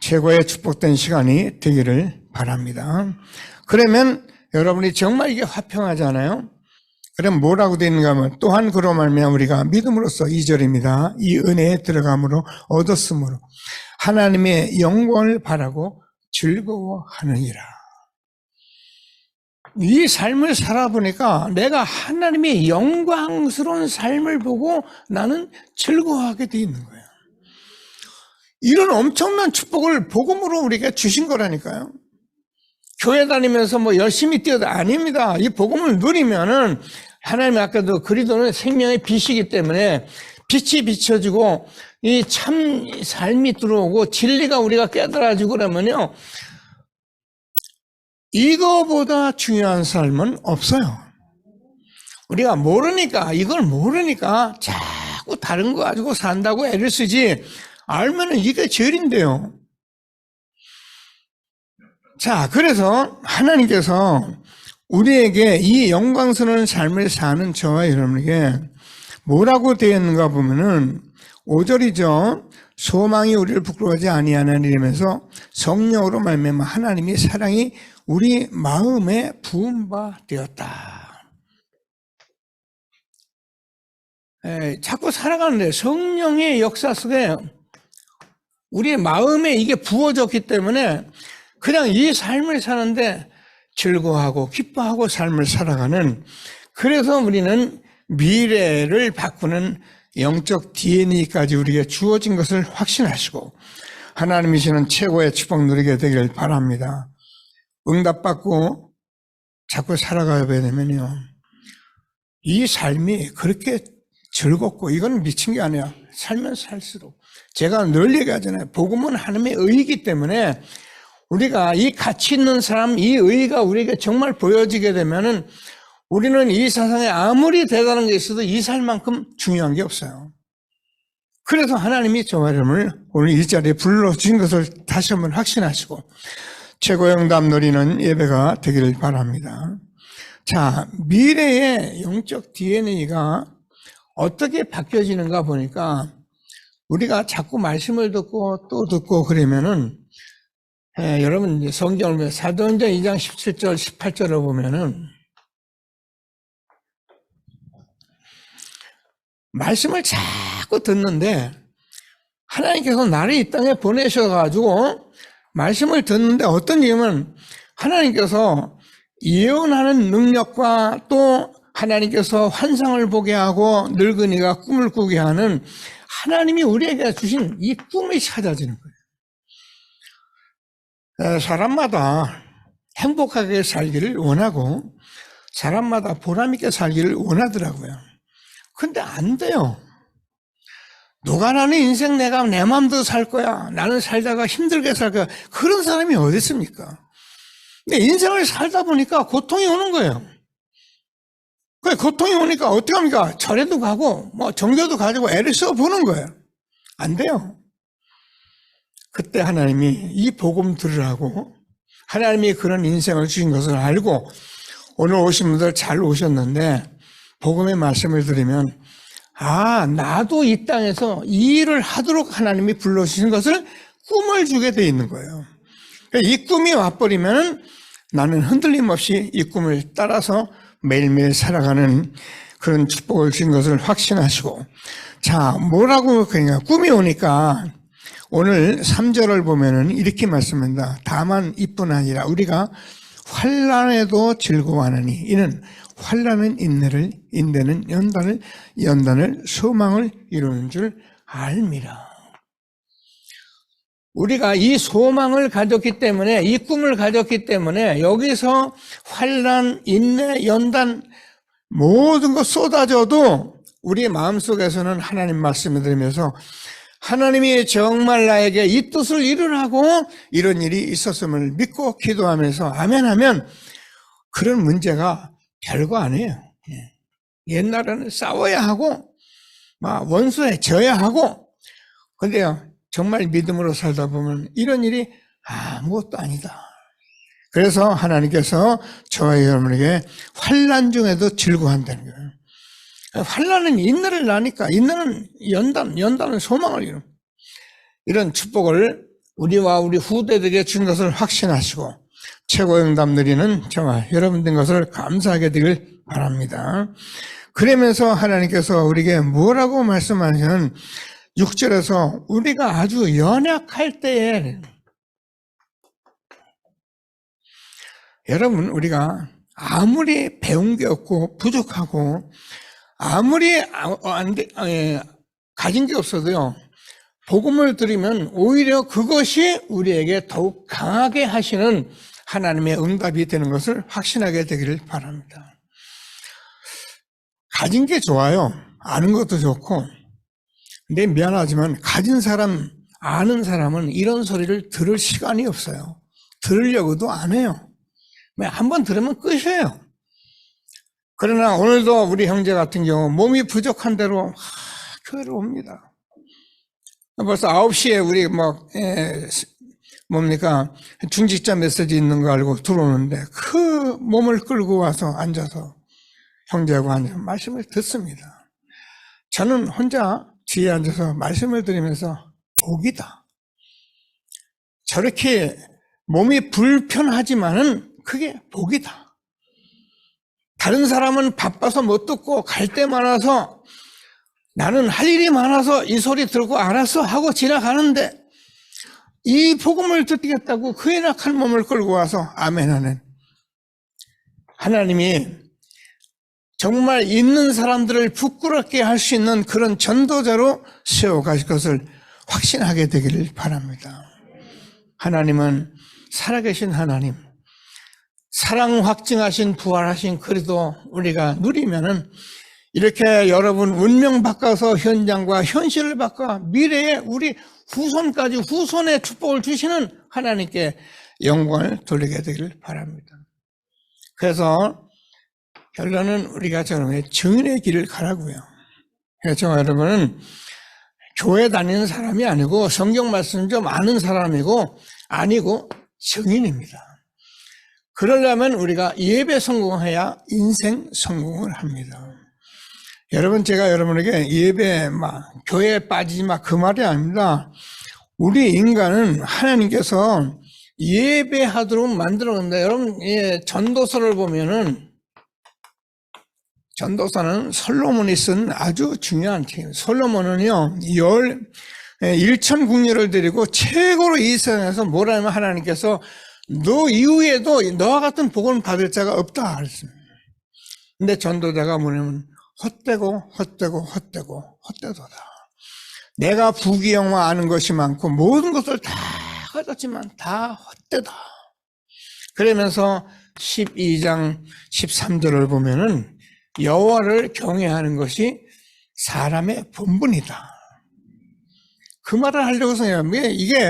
최고의 축복된 시간이 되기를 바랍니다. 그러면 여러분이 정말 이게 화평하잖아요. 그럼 뭐라고 되어 있는가 하면 또한 그로 말미암아 우리가 믿음으로써 2절입니다. 이 은혜에 들어감으로 얻었으므로 하나님의 영광을 바라고 즐거워하느니라. 이 삶을 살아보니까 내가 하나님의 영광스러운 삶을 보고 나는 즐거워하게 되어 있는 거예요. 이런 엄청난 축복을 복음으로 우리가 주신 거라니까요. 교회 다니면서 뭐 열심히 뛰어도 아닙니다. 이 복음을 누리면은 하나님 아까도 그리스도는 생명의 빛이기 때문에 빛이 비춰지고 이 참 삶이 들어오고 진리가 우리가 깨달아지고 그러면요. 이거보다 중요한 삶은 없어요. 우리가 모르니까 이걸 모르니까 자꾸 다른 거 가지고 산다고 애를 쓰지 알면은 이게 제일인데요. 자, 그래서 하나님께서 우리에게 이 영광스러운 삶을 사는 저와 여러분에게 뭐라고 되어 있는가 보면은 5절이죠. 소망이 우리를 부끄러워하지 아니하는 이라면서 성령으로 말미암아 하나님의 사랑이 우리 마음에 부은 바 되었다. 자꾸 살아가는데 성령의 역사 속에 우리의 마음에 이게 부어졌기 때문에 그냥 이 삶을 사는데 즐거워하고 기뻐하고 삶을 살아가는, 그래서 우리는 미래를 바꾸는 영적 DNA까지 우리에게 주어진 것을 확신하시고 하나님이 주는 최고의 축복 누리게 되길 바랍니다. 응답받고 자꾸 살아가야 되면요, 이 삶이 그렇게 즐겁고, 이건 미친 게 아니야. 살면 살수록. 제가 늘 얘기하잖아요. 복음은 하나님의 의이기 때문에 우리가 이 가치 있는 사람, 이 의의가 우리에게 정말 보여지게 되면은 우리는 이 세상에 아무리 대단한 게 있어도 이 삶만큼 중요한 게 없어요. 그래서 하나님이 저와 여러분을 오늘 이 자리에 불러주신 것을 다시 한번 확신하시고 최고의 응답 누리는 예배가 되기를 바랍니다. 자, 미래의 영적 DNA가 어떻게 바뀌어지는가 보니까 우리가 자꾸 말씀을 듣고 또 듣고 그러면은, 여러분 이제 성경을 보면 사도행전 2장 17절 18절을 보면은 말씀을 자꾸 듣는데 하나님께서 나를 이 땅에 보내셔가지고 말씀을 듣는데 어떤 얘기면 하나님께서 예언하는 능력과 또 하나님께서 환상을 보게 하고 늙은이가 꿈을 꾸게 하는 하나님이 우리에게 주신 이 꿈이 찾아지는 거예요. 사람마다 행복하게 살기를 원하고 사람마다 보람있게 살기를 원하더라고요. 근데 안 돼요. 누가 나는 인생 내가 내 마음대로 살 거야, 나는 살다가 힘들게 살 거야, 그런 사람이 어디 있습니까? 근데 인생을 살다 보니까 고통이 오는 거예요. 그 고통이 오니까 어떻게 합니까? 절에도 가고 뭐 종교도 가지고 애를 써보는 거예요. 안 돼요. 그때 하나님이 이 복음 들으라고 하나님이 그런 인생을 주신 것을 알고, 오늘 오신 분들 잘 오셨는데 복음의 말씀을 들으면 나도 이 땅에서 이 일을 하도록 하나님이 불러주신 것을 꿈을 주게 돼 있는 거예요. 이 꿈이 와버리면 나는 흔들림 없이 이 꿈을 따라서 매일매일 살아가는 그런 축복을 주신 것을 확신하시고, 자, 뭐라고 그러냐, 꿈이 오니까 오늘 3절을 보면은 이렇게 말씀합니다. 다만 이뿐 아니라 우리가 환난에도 즐거워하느니 이는 환난은 인내를, 인내는 연단을, 연단을 소망을 이루는 줄 알미라. 우리가 이 소망을 가졌기 때문에, 이 꿈을 가졌기 때문에 여기서 환난, 인내, 연단 모든 것 쏟아져도 우리의 마음속에서는 하나님 말씀을 들으면서 하나님이 정말 나에게 이 뜻을 이루라고 이런 일이 있었음을 믿고 기도하면서 아멘 하면 그런 문제가 별거 아니에요. 옛날에는 싸워야 하고 막 원수에 져야 하고, 근데요 정말 믿음으로 살다 보면 이런 일이 아무것도 아니다. 그래서 하나님께서 저와 여러분에게 환난 중에도 즐거워한다는 거예요. 환난은 인내를 낳으니까, 인내는 연단은 소망을 이루는, 이런 축복을 우리와 우리 후대들에게 준 것을 확신하시고 최고의 응답 누리는 저와 여러분 된 것을 감사하게 되길 바랍니다. 그러면서 하나님께서 우리에게 뭐라고 말씀하시는 6절에서 우리가 아주 연약할 때에, 여러분 우리가 아무리 배운 게 없고 부족하고 아무리 가진 게 없어도요, 복음을 들으면 오히려 그것이 우리에게 더욱 강하게 하시는 하나님의 응답이 되는 것을 확신하게 되기를 바랍니다. 가진 게 좋아요. 아는 것도 좋고. 근데 미안하지만 가진 사람, 아는 사람은 이런 소리를 들을 시간이 없어요. 들으려고도 안 해요. 한번 들으면 끝이에요. 그러나 오늘도 우리 형제 같은 경우 몸이 부족한 대로 교회를 옵니다. 벌써 9시에 우리 뭡니까? 중직자 메시지 있는 거 알고 들어오는데 그 몸을 끌고 와서 앉아서 형제하고 앉아서 말씀을 듣습니다. 저는 혼자 뒤에 앉아서 말씀을 드리면서 복이다. 저렇게 몸이 불편하지만은 그게 복이다. 다른 사람은 바빠서 못 듣고 갈 데 많아서 나는 할 일이 많아서 이 소리 들고 알았어 하고 지나가는데 이 복음을 듣겠다고 그 연약한 몸을 끌고 와서 아멘하는 하나님이 정말 있는 사람들을 부끄럽게 할 수 있는 그런 전도자로 세워가실 것을 확신하게 되기를 바랍니다. 하나님은 살아계신 하나님, 사랑 확증하신 부활하신 그리스도 우리가 누리면은 이렇게 여러분 운명 바꿔서 현장과 현실을 바꿔 미래에 우리 후손까지 후손의 축복을 주시는 하나님께 영광을 돌리게 되기를 바랍니다. 그래서 결론은 우리가 저놈의 증인의 길을 가라고요. 그래서 여러분은 교회 다니는 사람이 아니고 성경 말씀 좀 아는 사람이고 아니고 증인입니다. 그러려면 우리가 예배 성공해야 인생 성공을 합니다. 여러분, 제가 여러분에게 예배 교회에 빠지지 마 그 말이 아닙니다. 우리 인간은 하나님께서 예배하도록 만들었는데 여러분, 전도서를 보면은 전도서는 솔로몬이 쓴 아주 중요한 책이에요. 솔로몬은요 1,000궁녀를 데리고 최고로 이 세상에서 뭐라 하면 하나님께서 너 이후에도 너와 같은 복을 받을 자가 없다 그랬습니다. 근데 전도자가 뭐냐면 헛되고 헛되도다. 내가 부귀영화 아는 것이 많고 모든 것을 다 가졌지만 다 헛되다. 그러면서 12장 13절을 보면은 여호와를 경외하는 것이 사람의 본분이다. 그 말을 하려고 생각하면 이게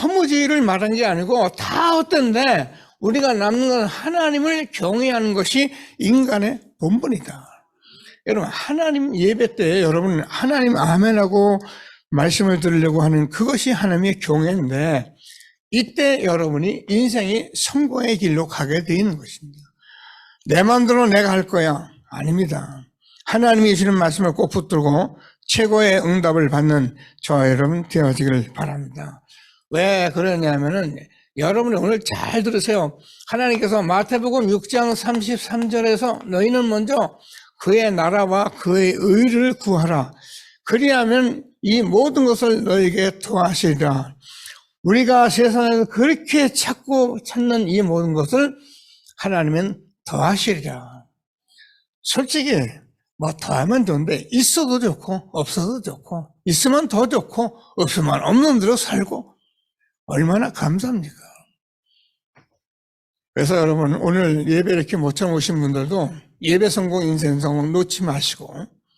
허무지를 말한 게 아니고 다 헛된데 우리가 남는 건 하나님을 경외하는 것이 인간의 본분이다. 여러분, 하나님 예배 때 여러분 하나님 아멘하고 말씀을 들으려고 하는 그것이 하나님의 경외인데 이때 여러분이 인생이 성공의 길로 가게 되어 있는 것입니다. 내 마음대로 내가 할 거야. 아닙니다. 하나님이 주시는 말씀을 꼭 붙들고 최고의 응답을 받는 저와 여러분 되어지기를 바랍니다. 왜 그러냐면은 여러분이 오늘 잘 들으세요. 하나님께서 마태복음 6장 33절에서 너희는 먼저 그의 나라와 그의 의를 구하라. 그리하면 이 모든 것을 너에게 더하시리라. 우리가 세상에서 그렇게 찾는 이 모든 것을 하나님은 더하시리라. 솔직히 더하면 좋은데 있어도 좋고 없어도 좋고 있으면 더 좋고 없으면 없는 대로 살고 얼마나 감사합니까? 그래서 여러분 오늘 예배 이렇게 모처럼 오신 분들도 예배 성공, 인생 성공 놓지 마시고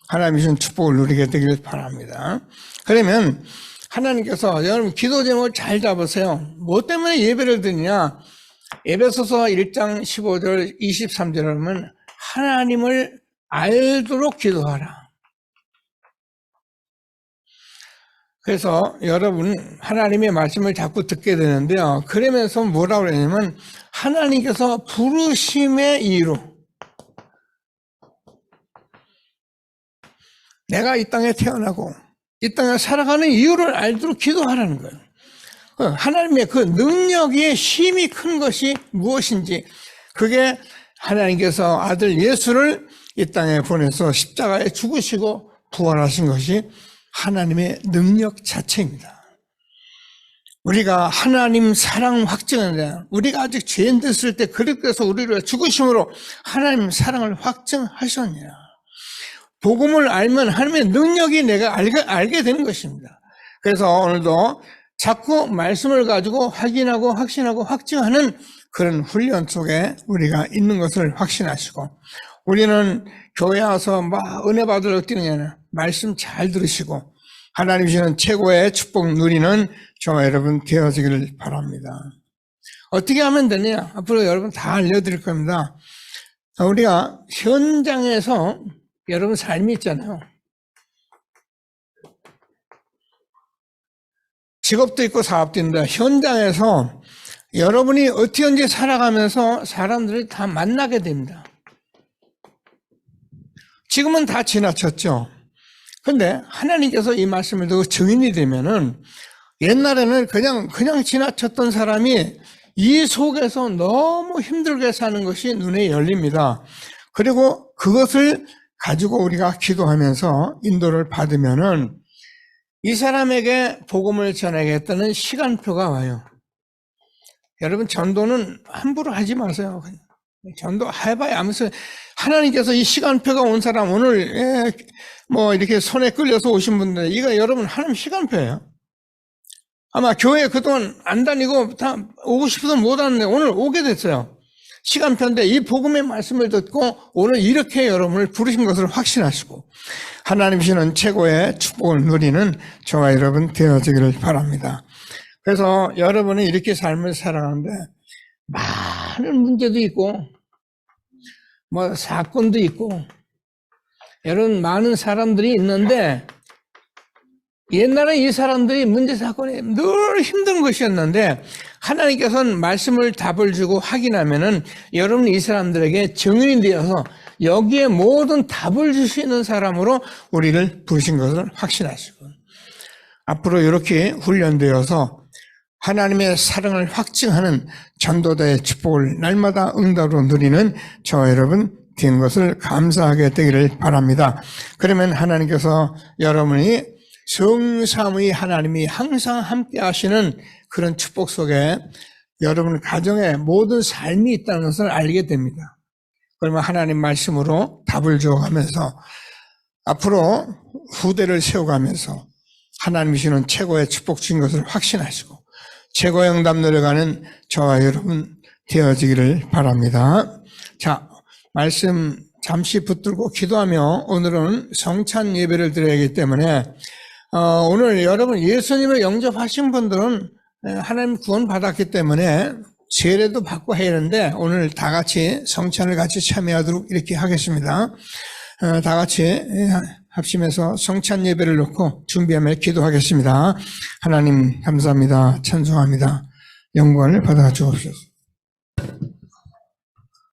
하나님이 주신 축복을 누리게 되길 바랍니다. 그러면 하나님께서 여러분 기도 제목을 잘 잡으세요. 뭐 때문에 예배를 드리냐? 에베소서 1장 15절 23절에 보면 하나님을 알도록 기도하라. 그래서 여러분 하나님의 말씀을 자꾸 듣게 되는데요. 그러면서 뭐라고 그러냐면 하나님께서 부르심의 이유로 내가 이 땅에 태어나고 이 땅에 살아가는 이유를 알도록 기도하라는 거예요. 하나님의 그 능력의 힘이 큰 것이 무엇인지 그게 하나님께서 아들 예수를 이 땅에 보내서 십자가에 죽으시고 부활하신 것이 하나님의 능력 자체입니다. 우리가 하나님 사랑 확증하는데 우리가 아직 죄인 됐을 때 그리스도께서 우리를 죽으심으로 하나님 사랑을 확증하셨느냐. 복음을 알면 하나님의 능력이 내가 알게 되는 것입니다. 그래서 오늘도 자꾸 말씀을 가지고 확인하고 확신하고 확증하는 그런 훈련 속에 우리가 있는 것을 확신하시고 우리는 교회 와서 은혜 받을 얻기는 말씀 잘 들으시고 하나님 주시는 최고의 축복 누리는 저와 여러분 되어지기를 바랍니다. 어떻게 하면 되냐? 앞으로 여러분 다 알려드릴 겁니다. 우리가 현장에서 여러분 삶이 있잖아요. 직업도 있고 사업도 있는데 현장에서 여러분이 어떻게 살아가면서 사람들이 다 만나게 됩니다. 지금은 다 지나쳤죠. 근데 하나님께서 이 말씀을 듣고 증인이 되면은 옛날에는 그냥 지나쳤던 사람이 이 속에서 너무 힘들게 사는 것이 눈에 열립니다. 그리고 그것을 가지고 우리가 기도하면서 인도를 받으면은 이 사람에게 복음을 전하겠다는 시간표가 와요. 여러분, 전도는 함부로 하지 마세요. 전도 해봐야 하면서 하나님께서 이 시간표가 온 사람 오늘 뭐 이렇게 손에 끌려서 오신 분들, 이거 여러분 하나님 시간표예요. 아마 교회 그동안 안 다니고 다 오고 싶어서 못 왔는데 오늘 오게 됐어요. 시간표인데 이 복음의 말씀을 듣고 오늘 이렇게 여러분을 부르신 것을 확신하시고 하나님 주시는 최고의 축복을 누리는 저와 여러분 되어지기를 바랍니다. 그래서 여러분이 이렇게 삶을 살아가는데 많은 문제도 있고 뭐 사건도 있고 여러분 많은 사람들이 있는데 옛날에 이 사람들이 문제 사건이 늘 힘든 것이었는데 하나님께서는 말씀을 답을 주고 확인하면은 여러분이 이 사람들에게 증인이 되어서 여기에 모든 답을 줄 수 있는 사람으로 우리를 부르신 것을 확신하시고 앞으로 이렇게 훈련되어서 하나님의 사랑을 확증하는 전도자의 축복을 날마다 응답으로 누리는 저와 여러분 된 것을 감사하게 되기를 바랍니다. 그러면 하나님께서 여러분이 성삼위 하나님이 항상 함께 하시는 그런 축복 속에 여러분 가정의 모든 삶이 있다는 것을 알게 됩니다. 그러면 하나님 말씀으로 답을 주어가면서 앞으로 후대를 세워가면서 하나님이 주시는 최고의 축복 주신 것을 확신하시고 최고의 응답 누려가는 저와 여러분 되어지기를 바랍니다. 자, 말씀 잠시 붙들고 기도하며 오늘은 성찬 예배를 드려야 하기 때문에 오늘 여러분 예수님을 영접하신 분들은 하나님 구원 받았기 때문에 세례도 받고 해야 하는데 오늘 다 같이 성찬을 같이 참여하도록 이렇게 하겠습니다. 다 같이 합심해서 성찬 예배를 놓고 준비하며 기도하겠습니다. 하나님 감사합니다. 찬송합니다. 영광을 받아 주옵소서.